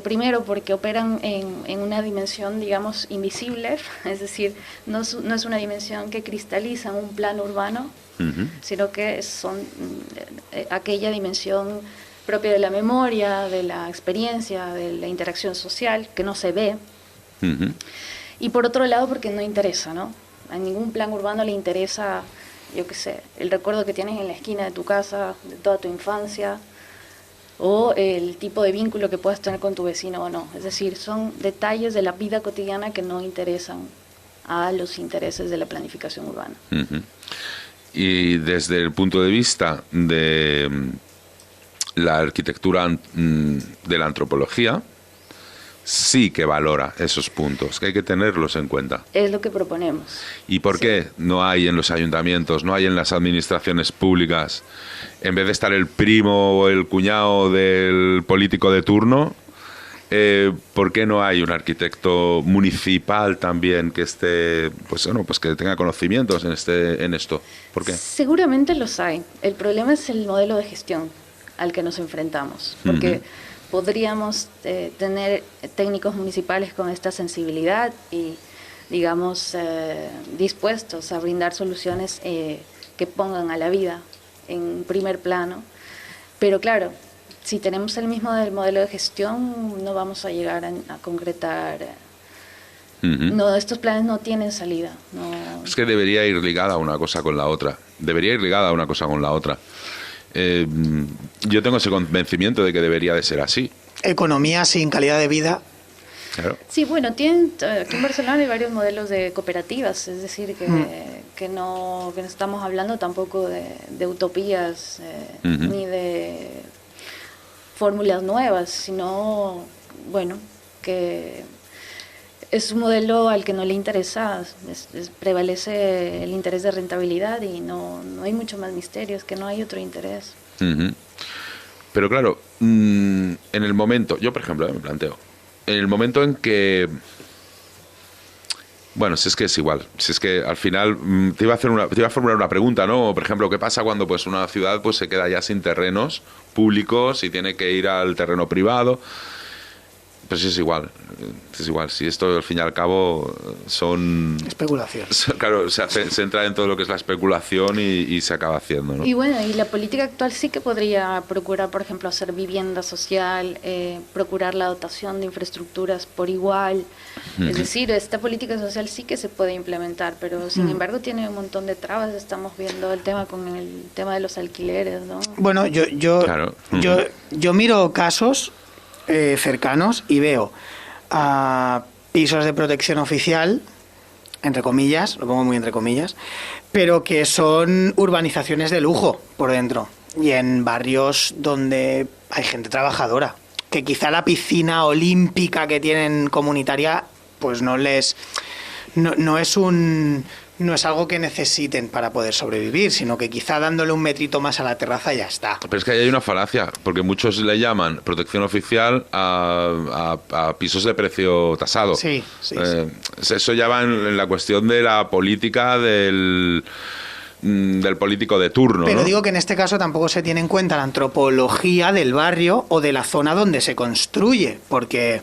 primero porque operan en una dimensión, digamos, invisible, es decir, no es una dimensión que cristaliza un plano urbano, Ujú. sino que son aquella dimensión propia de la memoria, de la experiencia, de la interacción social, que no se ve. Ujú. Y por otro lado, porque no interesa, ¿no? A ningún plan urbano le interesa, yo qué sé, el recuerdo que tienes en la esquina de tu casa, de toda tu infancia, o el tipo de vínculo que puedas tener con tu vecino o no. Es decir, son detalles de la vida cotidiana que no interesan a los intereses de la planificación urbana. Ujú. Y desde el punto de vista de la arquitectura de la antropología, sí que valora esos puntos, que hay que tenerlos en cuenta. Es lo que proponemos. ¿Y por qué no hay en los ayuntamientos, no hay en las administraciones públicas, en vez de estar el primo o el cuñado del político de turno, por qué no hay un arquitecto municipal también que esté, pues bueno, pues que tenga conocimientos en esto? ¿Por qué? Seguramente los hay. El problema es el modelo de gestión al que nos enfrentamos, porque podríamos tener técnicos municipales con esta sensibilidad y, digamos, dispuestos a brindar soluciones que pongan a la vida en primer plano. Pero claro, si tenemos el mismo del modelo de gestión, no vamos a llegar a concretar. No, estos planes no tienen salida. No. Es que debería ir ligada una cosa con la otra. Debería ir ligada una cosa con la otra. Yo tengo ese convencimiento de que debería de ser así. Economía sin calidad de vida. Claro. Sí, bueno, aquí en Barcelona hay varios modelos de cooperativas, es decir, que no estamos hablando tampoco de utopías ni de fórmulas nuevas, sino, bueno, que es un modelo al que no le interesa, prevalece el interés de rentabilidad y no hay mucho más misterio, es que no hay otro interés. Pero claro, en el momento, yo por ejemplo me planteo, en el momento en que, bueno, si es que es igual, si es que al final te iba a formular una pregunta, ¿no? Por ejemplo, ¿qué pasa cuando pues una ciudad pues se queda ya sin terrenos públicos y tiene que ir al terreno privado? Pues es igual, si esto al fin y al cabo son... Especulación. Claro, se entra en todo lo que es la especulación y se acaba haciendo, ¿no? Y bueno, y la política actual sí que podría procurar, por ejemplo, hacer vivienda social, procurar la dotación de infraestructuras por igual. Es decir, esta política social sí que se puede implementar, pero sin embargo tiene un montón de trabas. Estamos viendo el tema con el tema de los alquileres, ¿no? Bueno, Claro. yo miro casos cercanos y veo pisos de protección oficial, entre comillas, lo pongo muy entre comillas, pero que son urbanizaciones de lujo por dentro y en barrios donde hay gente trabajadora, que quizá la piscina olímpica que tienen comunitaria pues no es algo que necesiten para poder sobrevivir, sino que quizá dándole un metrito más a la terraza ya está. Pero es que ahí hay una falacia, porque muchos le llaman protección oficial a pisos de precio tasado. Sí. Eso ya va en la cuestión de la política del político de turno. Pero ¿no? digo que en este caso tampoco se tiene en cuenta la antropología del barrio o de la zona donde se construye, porque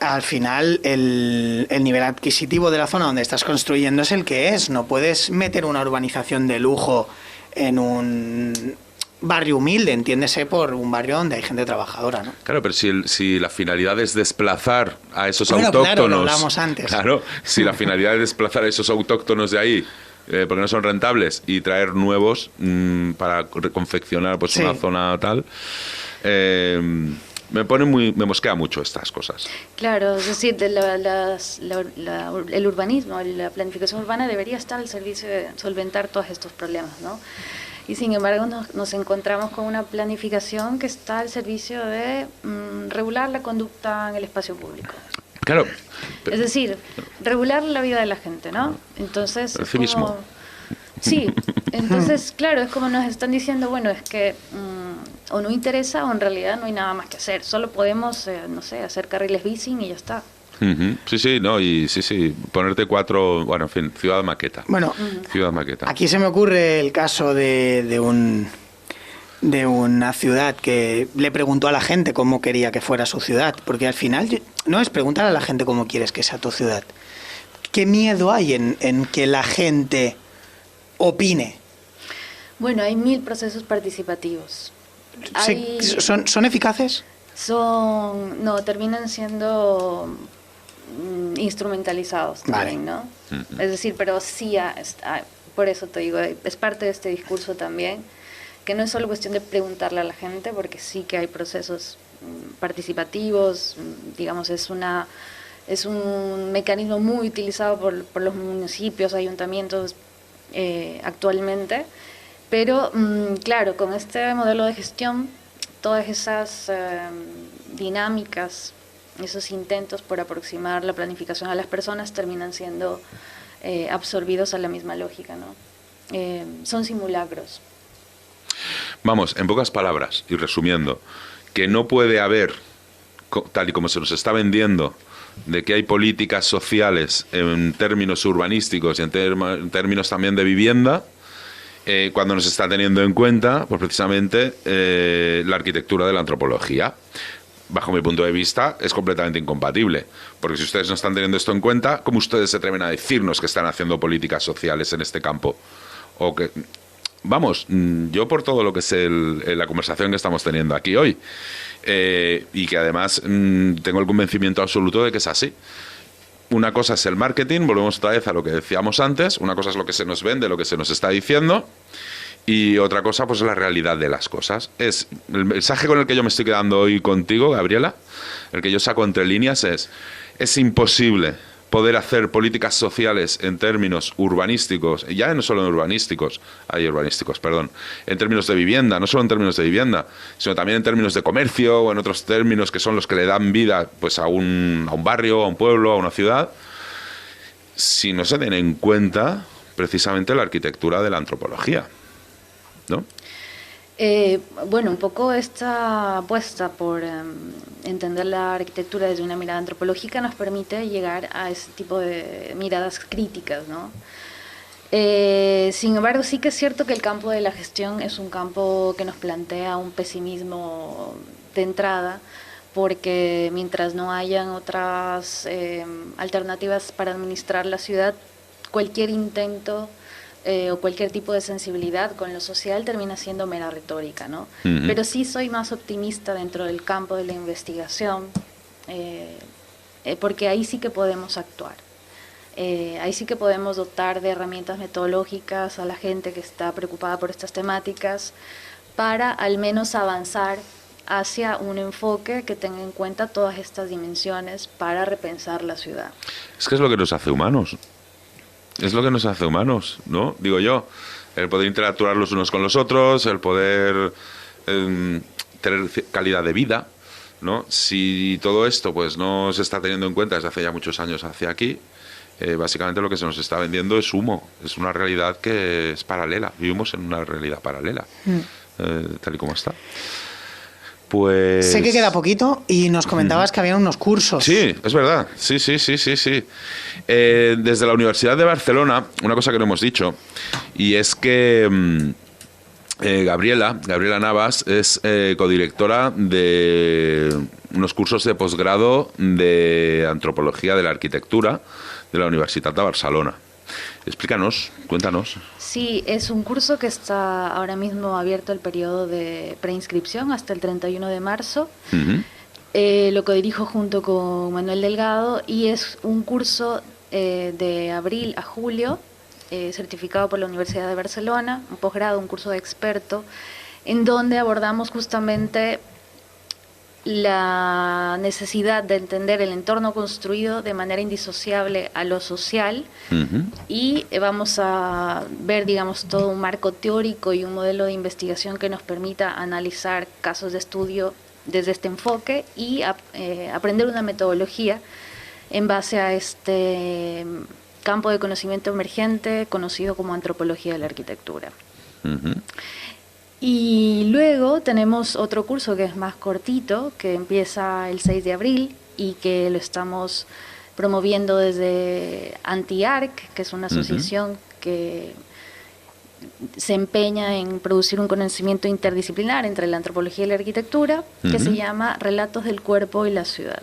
al final el nivel adquisitivo de la zona donde estás construyendo es el que es. No puedes meter una urbanización de lujo en un barrio humilde, entiéndese por un barrio donde hay gente trabajadora, ¿no? Claro, pero si la finalidad es desplazar a esos Bueno, autóctonos... claro, lo hablamos antes. Claro, si la finalidad es desplazar a esos autóctonos de ahí, porque no son rentables, y traer nuevos para reconfeccionar pues Sí. una zona tal... me mosquea mucho estas cosas. Claro, es decir, el urbanismo, la planificación urbana debería estar al servicio de solventar todos estos problemas, ¿no? Y sin embargo nos encontramos con una planificación que está al servicio de regular la conducta en el espacio público. Claro. Es decir, regular la vida de la gente, ¿no? Entonces, El civismo. Sí, entonces, claro, es como nos están diciendo, bueno, es que o no interesa o en realidad no hay nada más que hacer. Solo podemos, no sé, hacer carriles bici y ya está. Sí, no, y sí, ponerte 4, bueno, en fin, ciudad maqueta. Bueno, Ciudad maqueta. aquí se me ocurre el caso de un de una ciudad que le preguntó a la gente cómo quería que fuera su ciudad, porque al final no es preguntar a la gente cómo quieres que sea tu ciudad. ¿Qué miedo hay en que la gente opine? Bueno, hay 1000 procesos participativos. ¿Son eficaces? No, terminan siendo instrumentalizados también, ¿no? Es decir, pero sí, por eso te digo, es parte de este discurso también, que no es solo cuestión de preguntarle a la gente, porque sí que hay procesos participativos, digamos, es un mecanismo muy utilizado por los municipios, ayuntamientos actualmente, pero claro, con este modelo de gestión, todas esas dinámicas, esos intentos por aproximar la planificación a las personas terminan siendo absorbidos a la misma lógica, ¿no? Son simulacros. Vamos, en pocas palabras, y resumiendo, que no puede haber, tal y como se nos está vendiendo, de que hay políticas sociales en términos urbanísticos y en términos también de vivienda, cuando nos está teniendo en cuenta, pues precisamente, la arquitectura de la antropología. Bajo mi punto de vista, es completamente incompatible. Porque si ustedes no están teniendo esto en cuenta, ¿cómo ustedes se atreven a decirnos que están haciendo políticas sociales en este campo? O que, vamos, yo por todo lo que sé la conversación que estamos teniendo aquí hoy, y que además tengo el convencimiento absoluto de que es así. Una cosa es el marketing, volvemos otra vez a lo que decíamos antes, una cosa es lo que se nos vende, lo que se nos está diciendo, y otra cosa pues es la realidad de las cosas. Es el mensaje con el que yo me estoy quedando hoy contigo, Gabriela, el que yo saco entre líneas es imposible poder hacer políticas sociales en términos urbanísticos, ya no solo en urbanísticos, en términos de vivienda, no solo en términos de vivienda, sino también en términos de comercio o en otros términos que son los que le dan vida pues a un barrio, a un pueblo, a una ciudad, si no se tiene en cuenta precisamente la arquitectura de la antropología, ¿no? Bueno, un poco esta apuesta por entender la arquitectura desde una mirada antropológica nos permite llegar a ese tipo de miradas críticas, ¿no? Sin embargo, sí que es cierto que el campo de la gestión es un campo que nos plantea un pesimismo de entrada, porque mientras no hayan otras alternativas para administrar la ciudad, cualquier intento o cualquier tipo de sensibilidad con lo social termina siendo mera retórica, ¿no? Pero sí soy más optimista dentro del campo de la investigación, porque ahí sí que podemos actuar. Ahí sí que podemos dotar de herramientas metodológicas a la gente que está preocupada por estas temáticas para al menos avanzar hacia un enfoque que tenga en cuenta todas estas dimensiones para repensar la ciudad. Es que es lo que nos hace humanos. Es lo que nos hace humanos, ¿no? Digo yo, el poder interactuar los unos con los otros, el poder tener calidad de vida, ¿no? Si todo esto pues no se está teniendo en cuenta desde hace ya muchos años hacia aquí, básicamente lo que se nos está vendiendo es humo, es una realidad que es paralela, vivimos en una realidad paralela, tal y como está. Pues... Sé que queda poquito y nos comentabas que había unos cursos. Sí, es verdad. Sí. Desde la Universidad de Barcelona, una cosa que no hemos dicho, y es que Gabriela Navas es codirectora de unos cursos de posgrado de Antropología de la Arquitectura de la Universitat de Barcelona. Explícanos, cuéntanos. Sí, es un curso que está ahora mismo abierto el periodo de preinscripción hasta el 31 de marzo. Lo codirijo junto con Manuel Delgado y es un curso de abril a julio, certificado por la Universidad de Barcelona, un posgrado, un curso de experto, en donde abordamos justamente la necesidad de entender el entorno construido de manera indisociable a lo social y vamos a ver, digamos, todo un marco teórico y un modelo de investigación que nos permita analizar casos de estudio desde este enfoque y aprender una metodología en base a este campo de conocimiento emergente conocido como antropología de la arquitectura. Y luego tenemos otro curso que es más cortito, que empieza el 6 de abril y que lo estamos promoviendo desde Anti-Arc, que es una asociación que se empeña en producir un conocimiento interdisciplinar entre la antropología y la arquitectura, que se llama Relatos del Cuerpo y la Ciudad.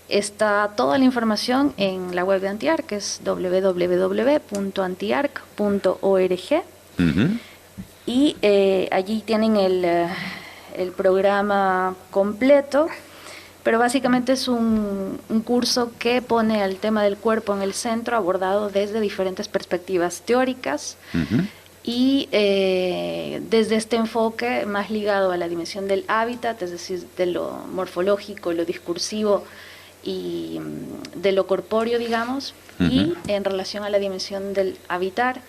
Está toda la información en la web de Antiarc, que es www.antiarc.org. Y allí tienen el programa completo, pero básicamente es un curso que pone al tema del cuerpo en el centro, abordado desde diferentes perspectivas teóricas y desde este enfoque más ligado a la dimensión del hábitat, es decir, de lo morfológico, lo discursivo y de lo corpóreo, digamos, y en relación a la dimensión del habitar,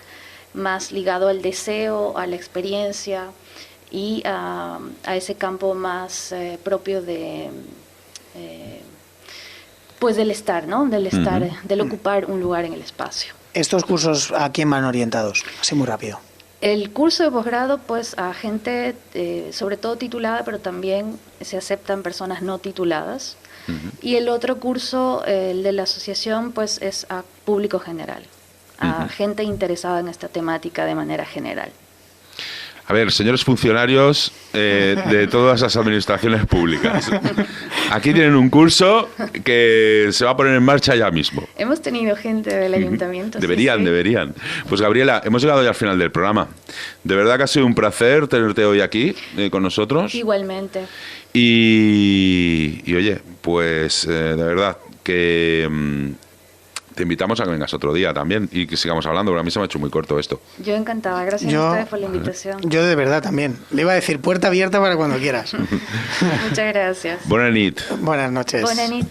más ligado al deseo, a la experiencia y a ese campo más propio de pues del estar, ¿no? Del estar, del ocupar un lugar en el espacio. ¿Estos cursos a quién van orientados? Así muy rápido. El curso de posgrado, pues a gente sobre todo titulada, pero también se aceptan personas no tituladas. Y el otro curso, el de la asociación, pues es a público general, a gente interesada en esta temática de manera general. A ver, señores funcionarios de todas las administraciones públicas, aquí tienen un curso que se va a poner en marcha ya mismo. Hemos tenido gente del ayuntamiento. Deberían. Pues Gabriela, hemos llegado ya al final del programa. De verdad que ha sido un placer tenerte hoy aquí con nosotros. Igualmente. Y oye, pues de verdad que te invitamos a que vengas otro día también y que sigamos hablando, porque a mí se me ha hecho muy corto esto. Yo encantada, gracias a ustedes por la invitación. Yo de verdad también. Le iba a decir puerta abierta para cuando quieras. Muchas gracias. Buenas noches. Buenas noches. Buenas noches.